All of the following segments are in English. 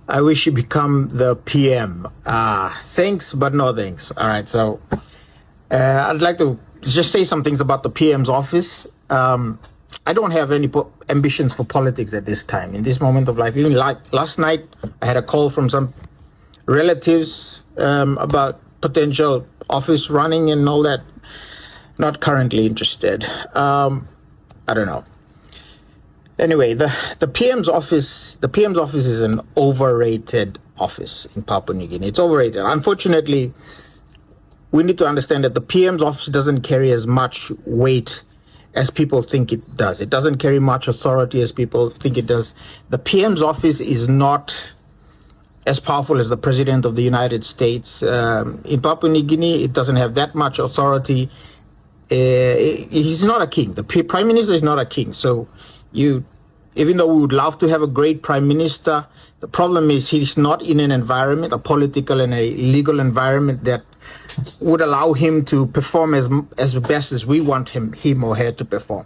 I wish you become the PM. Thanks, but no thanks. All right, so I'd like to just say some things about the PM's office. I don't have any ambitions for politics at this time, in this moment of life. Even like last night, I had a call from some relatives about potential office running and all that. Not currently interested. I don't know. Anyway, the PM's office is an overrated office in Papua New Guinea. It's overrated. Unfortunately, we need to understand that the PM's office doesn't carry as much weight as people think it does. It doesn't carry much authority as people think it does. The PM's office is not as powerful as the President of the United States. In Papua New Guinea, it doesn't have that much authority. He's not a king. The Prime Minister is not a king. So even though we would love to have a great Prime Minister, the problem is he's not in an environment, a political and a legal environment that would allow him to perform as best as we want him or her to perform.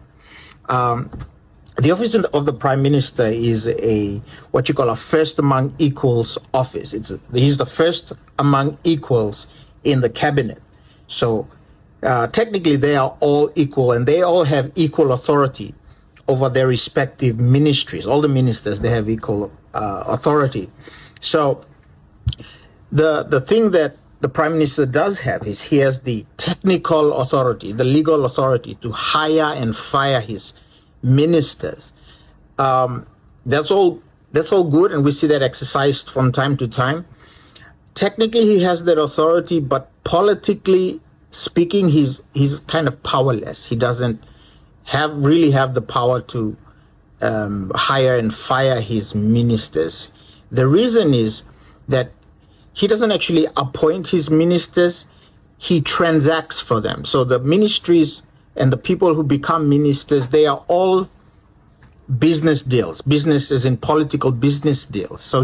The office of the Prime Minister is what you call a first among equals office. He's the first among equals in the cabinet. So technically they are all equal and they all have equal authority over their respective ministries. All the ministers, they have equal authority. So the thing that the Prime Minister does have is he has the technical authority, the legal authority to hire and fire his ministers. That's all good, and we see that exercised from time to time. Technically, he has that authority, but politically speaking, he's kind of powerless. He doesn't really have the power to hire and fire his ministers. The reason is that he doesn't actually appoint his ministers, he transacts for them. So the ministries and the people who become ministers, they are all business deals. Business as in political business deals. So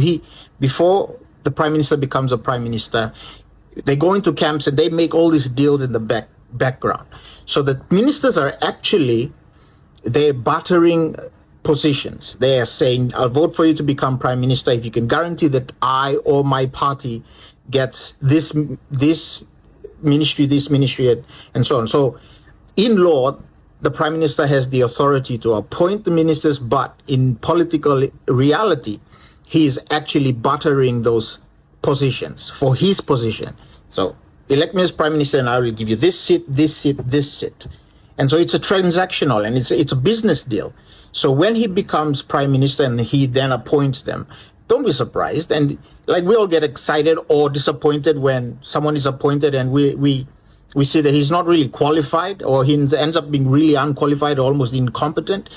before the Prime Minister becomes a Prime Minister, they go into camps and they make all these deals in the background. So the ministers are actually, they're bartering positions. They are saying, I'll vote for you to become Prime Minister if you can guarantee that I or my party gets this ministry, and so on. So in law, the Prime Minister has the authority to appoint the ministers, but in political reality, he is actually bartering those positions for his position. So elect me as Prime Minister and I will give you this seat, this seat, this seat. And so it's a transactional and it's a business deal. So when he becomes Prime Minister and he then appoints them, don't be surprised. And like we all get excited or disappointed when someone is appointed and we see that he's not really qualified or he ends up being really unqualified or almost incompetent.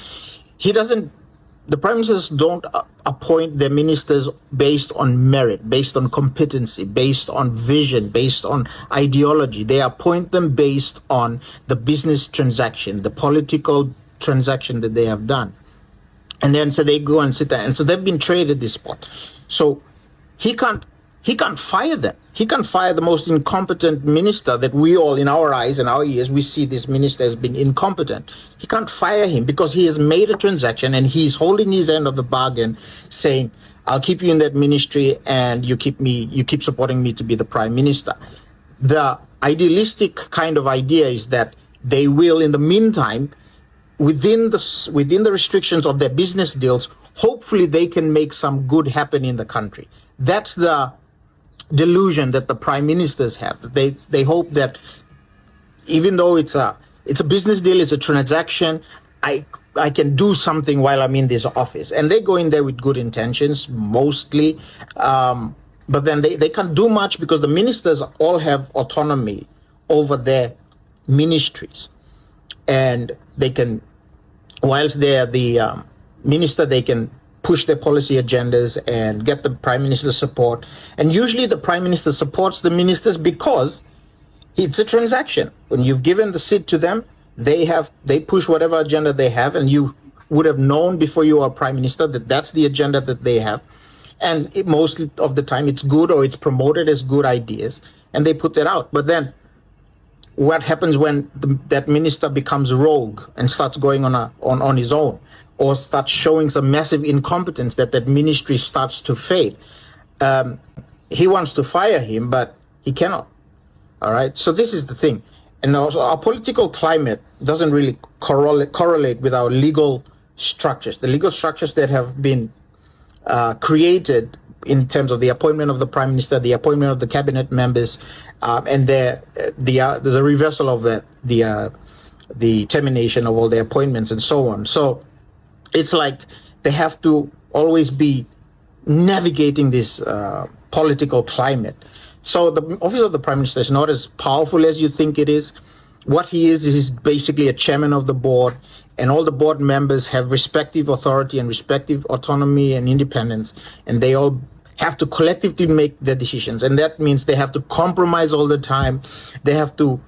The Prime Ministers don't appoint their ministers based on merit, based on competency, based on vision, based on ideology. They appoint them based on the business transaction, the political transaction that they have done. And then so they go and sit there. And so they've been traded this spot. So he can't fire them. He can't fire the most incompetent minister that we all, in our eyes and our ears, we see this minister as being incompetent. He can't fire him because he has made a transaction and he's holding his end of the bargain, saying, I'll keep you in that ministry and you keep supporting me to be the Prime Minister. The idealistic kind of idea is that they will, in the meantime, within the restrictions of their business deals, hopefully they can make some good happen in the country. That's the delusion that the prime ministers have. They hope that even though it's a business deal, it's a transaction, I can do something while I'm in this office. And they go in there with good intentions, mostly. But then they can't do much because the ministers all have autonomy over their ministries. And they can, whilst they're the minister, they can push their policy agendas and get the Prime Minister's support. And usually the Prime Minister supports the ministers because it's a transaction. When you've given the seat to them, they push whatever agenda they have, and you would have known before you are Prime Minister that that's the agenda that they have. And most of the time it's good or it's promoted as good ideas, and they put that out. But then what happens when that minister becomes rogue and starts going on his own? or starts showing some massive incompetence, that ministry starts to fade. He wants to fire him, but he cannot. All right. So this is the thing. And also our political climate doesn't really correlate with our legal structures, the legal structures that have been created in terms of the appointment of the prime minister, the appointment of the cabinet members, and the reversal of the termination of all the appointments and so on. So it's like they have to always be navigating this political climate. So the office of the prime minister is not as powerful as you think it is. What he is basically a chairman of the board, and all the board members have respective authority and respective autonomy and independence, and they all have to collectively make their decisions. And that means they have to compromise all the time. They have to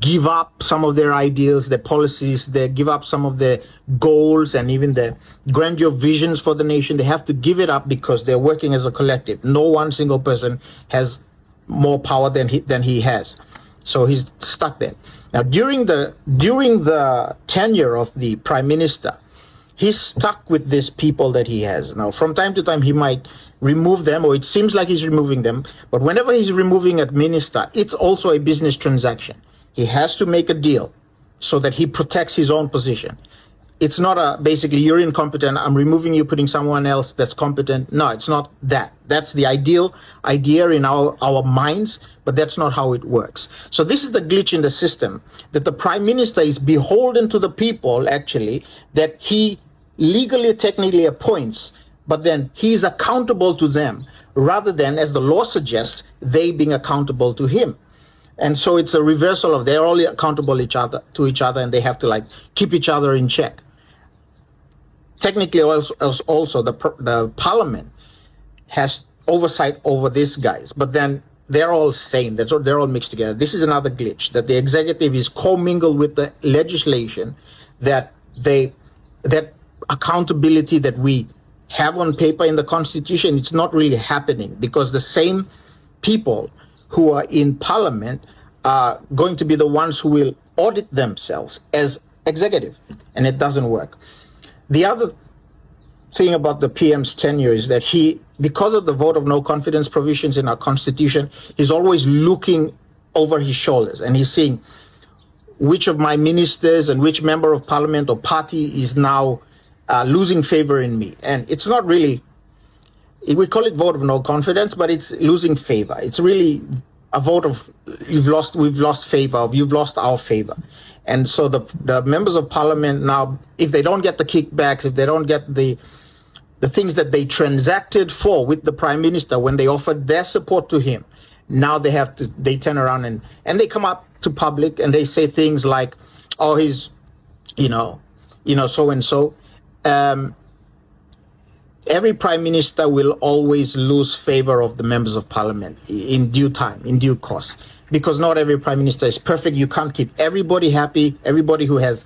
give up some of their ideals, their policies, they give up some of their goals and even their grandeur visions for the nation. They have to give it up because they're working as a collective. No one single person has more power than he has. So he's stuck there. Now, during the tenure of the prime minister, he's stuck with these people that he has. Now, from time to time, he might remove them, or it seems like he's removing them. But whenever he's removing a minister, it's also a business transaction. He has to make a deal so that he protects his own position. It's not basically you're incompetent, I'm removing you, putting someone else that's competent. No, it's not that. That's the ideal idea in our minds, but that's not how it works. So this is the glitch in the system, that the prime minister is beholden to the people, actually, that he legally, technically appoints, but then he's accountable to them, rather than, as the law suggests, they being accountable to him. And so it's a reversal of they're all accountable to each other, and they have to keep each other in check. Technically, also the parliament has oversight over these guys, but then they're all same. They're all mixed together. This is another glitch, that the executive is commingled with the legislation, that accountability that we have on paper in the Constitution, it's not really happening, because the same people who are in parliament are going to be the ones who will audit themselves as executive, and it doesn't work. The other thing about the PM's tenure is that because of the vote of no confidence provisions in our Constitution, he's always looking over his shoulders, and he's seeing which of my ministers and which member of parliament or party is now losing favor in me. And it's not really, we call it vote of no confidence, but it's losing favor. It's really a vote of we've lost favor, you've lost our favor. And so the members of parliament now, if they don't get the kickbacks, if they don't get the things that they transacted for with the prime minister when they offered their support to him, now they turn around and they come up to public and they say things like, oh, he's, so and so. Every prime minister will always lose favor of the members of parliament in due time, in due course, because not every prime minister is perfect. You can't keep everybody happy. Everybody who has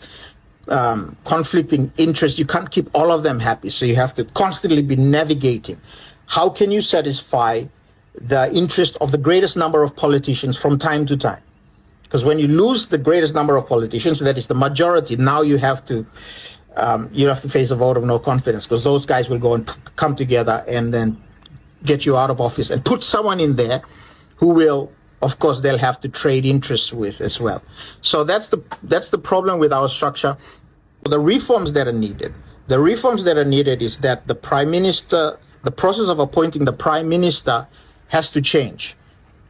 conflicting interests, you can't keep all of them happy. So you have to constantly be navigating. How can you satisfy the interest of the greatest number of politicians from time to time? Because when you lose the greatest number of politicians, that is the majority, now you have to face a vote of no confidence, because those guys will go and come together and then get you out of office and put someone in there who will, of course, they'll have to trade interests with as well. So that's the problem with our structure. The reforms that are needed is that the prime minister, the process of appointing the prime minister has to change,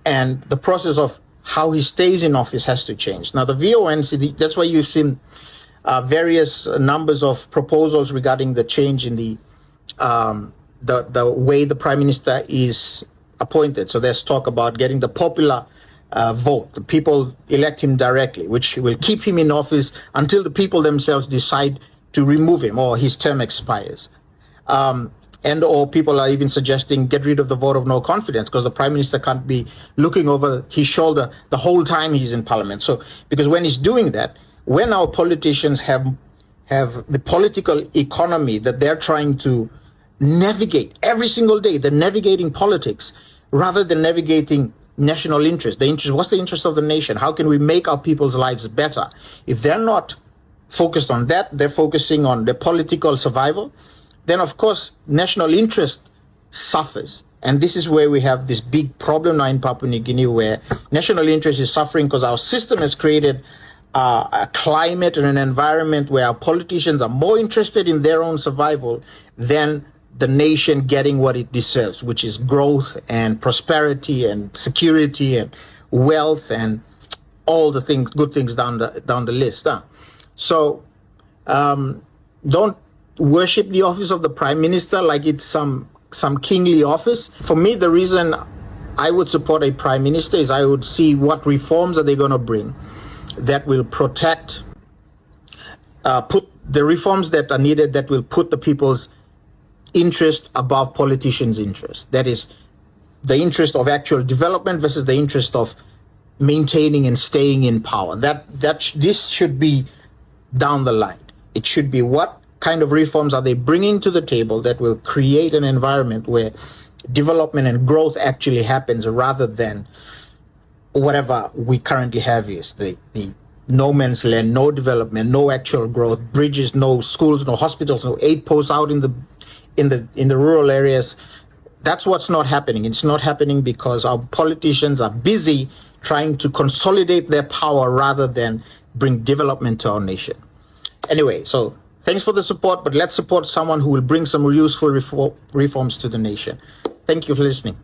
and the process of how he stays in office has to change. Now the VONC, that's why you've seen various numbers of proposals regarding the change in the way the prime minister is appointed. So there's talk about getting the popular vote. The people elect him directly, which will keep him in office until the people themselves decide to remove him or his term expires. Or people are even suggesting get rid of the vote of no confidence, because the prime minister can't be looking over his shoulder the whole time he's in parliament. So because when he's doing that, when our politicians have the political economy that they're trying to navigate every single day, they're navigating politics rather than navigating national interest. What's the interest of the nation? How can we make our people's lives better? If they're not focused on that. They're focusing on the political survival. Then, of course, national interest suffers. And this is where we have this big problem now in Papua New Guinea, where national interest is suffering because our system has created a climate and an environment where our politicians are more interested in their own survival than the nation getting what it deserves, which is growth and prosperity and security and wealth and all the things, good things down the list. So don't worship the office of the prime minister like it's some kingly office. For me, the reason I would support a prime minister is I would see what reforms are they going to bring that will protect, put the reforms that are needed that will put the people's interest above politicians' interest. That is the interest of actual development versus the interest of maintaining and staying in power. This should be down the line. It should be what kind of reforms are they bringing to the table that will create an environment where development and growth actually happens, rather than whatever we currently have is the no man's land, no development, no actual growth, bridges, no schools, no hospitals, no aid posts out in the rural areas. That's what's not happening. It's not happening because our politicians are busy trying to consolidate their power rather than bring development to our nation. Anyway, so thanks for the support, but let's support someone who will bring some useful reforms to the nation. Thank you for listening.